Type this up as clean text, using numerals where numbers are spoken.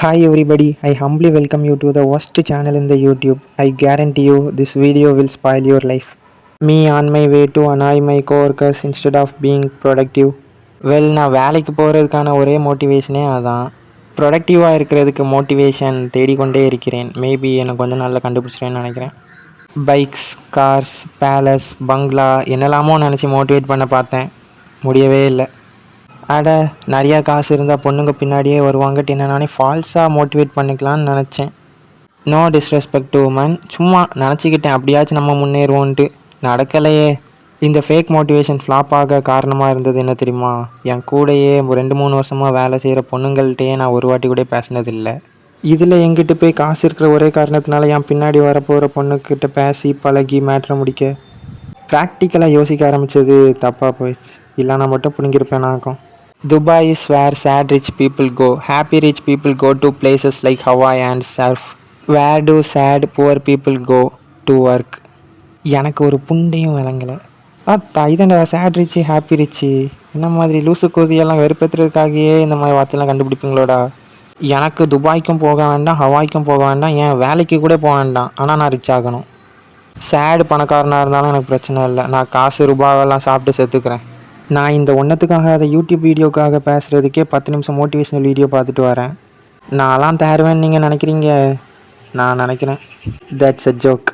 Hi everybody, I humbly welcome you to the worst channel in the YouTube. I guarantee you this video will spoil your life. Me on my way to annoy my coworkers instead of being productive. நான் வேலைக்கு போகிறதுக்கான ஒரே மோட்டிவேஷனே அதான். ப்ரொடக்டிவாக இருக்கிறதுக்கு motivation தேடிக்கொண்டே இருக்கிறேன். Maybe எனக்கு கொஞ்சம் நாளில் கண்டுபிடிச்சிருவேன்னு நினைக்கிறேன். பைக்ஸ், கார்ஸ், பேலஸ், பங்களா என்னெல்லாமோ நினச்சி மோட்டிவேட் பண்ண பார்த்தேன். முடியவே இல்லை. அட நிறையா காசு இருந்தால் பொண்ணுங்க பின்னாடியே வருவாங்கட்டு என்ன நானே ஃபால்ஸாக மோட்டிவேட் பண்ணிக்கலான்னு நினச்சேன். நோ டிஸ்ரெஸ்பெக்ட் டு உமன், சும்மா நினச்சிக்கிட்டேன் அப்படியாச்சும் நம்ம முன்னேறுவோன்ட்டு. நடக்கலையே. இந்த ஃபேக் மோட்டிவேஷன் ஃப்ளாப் ஆக காரணமாக இருந்தது என்ன தெரியுமா? என் கூடையே 2-3 வருஷமாக வேலை செய்கிற பொண்ணுங்கள்கிட்டயே நான் ஒரு வாட்டி கூட பேசினதில்லை. இதில் எங்கிட்ட போய் காசு இருக்கிற ஒரே காரணத்தினால என் பின்னாடி வரப்போகிற பொண்ணுக்கிட்ட பேசி பழகி மேட்ரை முடிக்க ப்ராக்டிக்கலாக யோசிக்க ஆரம்பித்தது தப்பாக போயிடுச்சு. இல்லைனா மட்டும் பிடிங்கிருப்பேன் நாக்கும். Dubai is where sad rich people go. Happy rich people go to places like Hawaii and surf. Where do sad poor people go to work? எனக்கு ஒரு புண்டையும் விளங்கலை. இதாண்டா சேட் ரிச்சு ஹாப்பி ரிச்சு. என்ன மாதிரி லூசு கோதியெல்லாம் வெறுப்பேற்றுறதுக்காகவே இந்த மாதிரி வார்த்தையெல்லாம் கண்டுபிடிப்பீங்களோடா. எனக்கு துபாய்க்கும் போக வேண்டாம், ஹவாய்க்கும் போக வேண்டாம், ஏன் வேலைக்கு கூட போக வேண்டாம். ஆனால் நான் ரிச் ஆகணும். சேடு பணக்காரனாக இருந்தாலும் எனக்கு பிரச்சனை இல்லை. நான் காசு ரூபாவெல்லாம் சாப்பிட்டு செத்துக்கிறேன். நான் இந்த ஒன்றத்துக்காக அதை யூடியூப் வீடியோக்காக பேசுகிறதுக்கே 10 நிமிஷம் மோட்டிவேஷனல் வீடியோ பார்த்துட்டு வரேன். நான்லாம் தருவேன்னு நீங்கள் நினைக்கிறீங்க? நான் நினைக்கிறேன் தட்ஸ் அ ஜோக்.